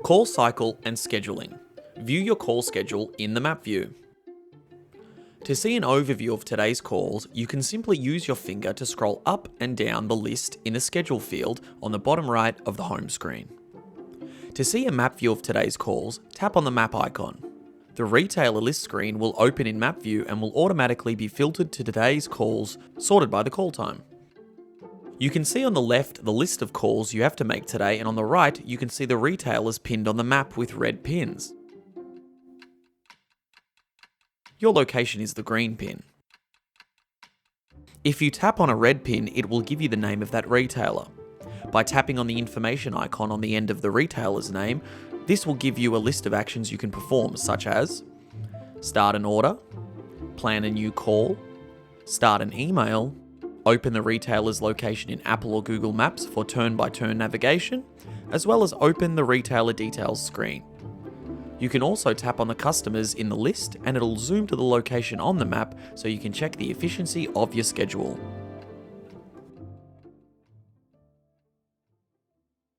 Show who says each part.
Speaker 1: Call cycle and scheduling. View your call schedule in the map view. To see an overview of today's calls, you can simply use your finger to scroll up and down the list in the schedule field on the bottom right of the home screen. To see a map view of today's calls, tap on the map icon. The retailer list screen will open in map view and will automatically be filtered to today's calls, sorted by the call time. You can see on the left the list of calls you have to make today, and on the right you can see the retailers pinned on the map with red pins. Your location is the green pin. If you tap on a red pin, it will give you the name of that retailer. By tapping on the information icon on the end of the retailer's name, this will give you a list of actions you can perform, such as start an order, plan a new call, start an email, open the retailer's location in Apple or Google Maps for turn-by-turn navigation, as well as open the retailer details screen. You can also tap on the customers in the list and it'll zoom to the location on the map so you can check the efficiency of your schedule.